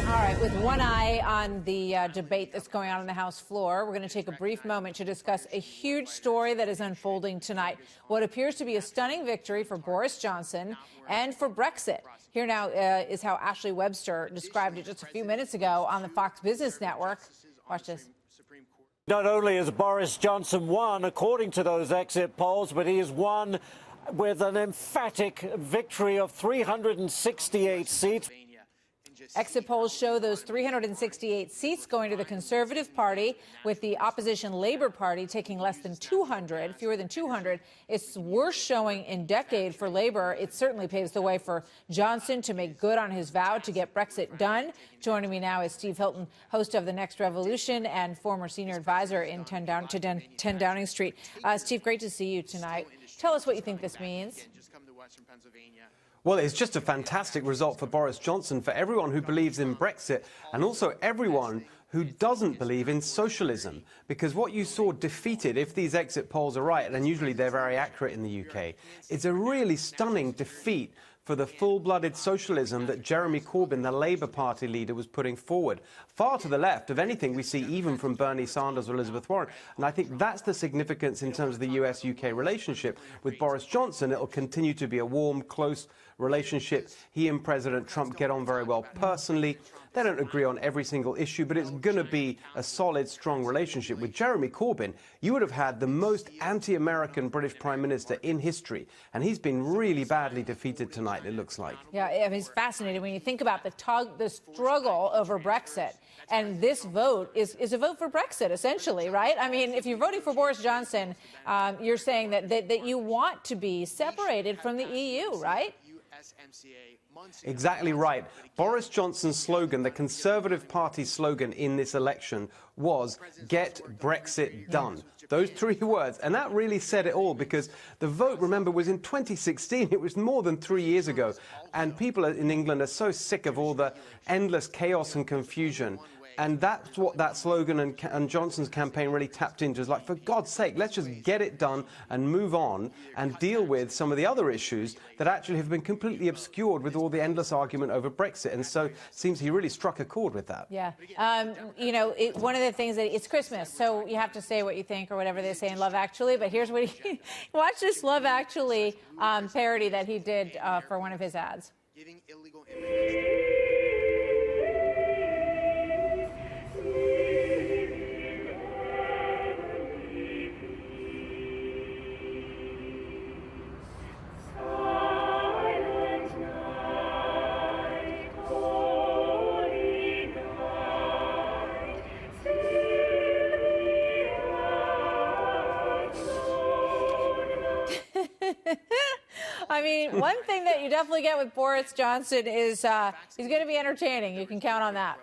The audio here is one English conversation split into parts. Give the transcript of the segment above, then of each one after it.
All right, with one eye on the debate that's going on the House floor, we're going to take a brief moment to discuss a huge story that is unfolding tonight. What appears to be a stunning victory for Boris Johnson and for Brexit. Here now is how Ashley Webster described it just a few minutes ago on the Fox Business Network. Watch this. Not only has Boris Johnson won, according to those exit polls, but he has won with an emphatic victory of 368 seats. Exit polls show those 368 seats going to the Conservative Party, with the opposition Labour Party taking less than 200, fewer than 200. It's worst showing in decade for Labour. It certainly paves the way for Johnson to make good on his vow to get Brexit done. Joining me now is Steve Hilton, host of The Next Revolution and former senior advisor in 10 Downing Street. Steve, great to see you tonight. Tell us what you think this means. Well, it's just a fantastic result for Boris Johnson, for everyone who believes in Brexit, and also everyone who doesn't believe in socialism. Because what you saw defeated, if these exit polls are right, and usually they're very accurate in the UK, it's a really stunning defeat for the full-blooded socialism that Jeremy Corbyn, the Labour Party leader, was putting forward. Far to the left of anything we see even from Bernie Sanders or Elizabeth Warren. And I think that's the significance in terms of the US-UK relationship. With Boris Johnson, it will continue to be a warm, close relationship. He and President Trump get on very well personally. They don't agree on every single issue, but it's going to be a solid, strong relationship. With Jeremy Corbyn, you would have had the most anti-American British Prime Minister in history, and he's been really badly defeated tonight, it looks like. Yeah, I mean, it's fascinating when you think about the struggle over Brexit. And this vote is a vote for Brexit, essentially, right? I mean, if you're voting for Boris Johnson, you're saying that you want to be separated from the EU, right? Exactly right. Boris Johnson's slogan, the Conservative Party slogan in this election, was "Get Brexit Done." Those three words. And that really said it all, because the vote, remember, was in 2016. It was more than 3 years ago. And people in England are so sick of all the endless chaos and confusion. And that's what that slogan and Johnson's campaign really tapped into. Is like, for God's sake, let's just get it done and move on and deal with some of the other issues that actually have been completely obscured with all the endless argument over Brexit. And so it seems he really struck a chord with that. Yeah. You know, one of the things that it's Christmas, so you have to say what you think or whatever they say in Love Actually. But here's what he watch this Love Actually parody that he did for one of his ads. Giving illegal I mean, one thing that you definitely get with Boris Johnson is he's going to be entertaining. You can count on that.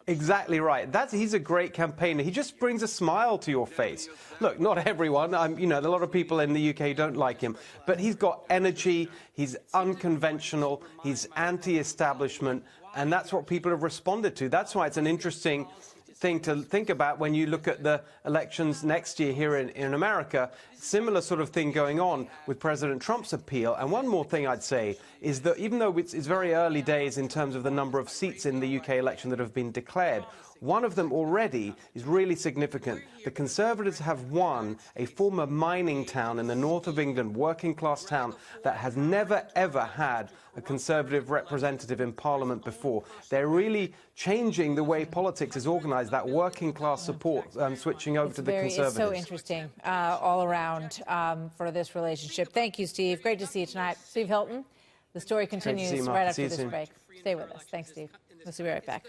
Exactly right. He's a great campaigner. He just brings a smile to your face. Look, not everyone. You know, a lot of people in the UK don't like him. But he's got energy. He's unconventional. He's anti-establishment. And that's what people have responded to. That's why it's an interesting thing to think about when you look at the elections next year here in America. Similar sort of thing going on with President Trump's appeal. And one more thing I'd say is that even though it's very early days in terms of the number of seats in the UK election that have been declared, one of them already is really significant. The Conservatives have won a former mining town in the north of England, working-class town, that has never, ever had a Conservative representative in Parliament before. They're really changing the way politics is organised, that working-class support, switching over to the Conservatives. It's so interesting all around for this relationship. Thank you, Steve. Great to see you tonight. Steve Hilton, the story continues right after this break. Stay with us. Thanks, Steve. We'll be right back.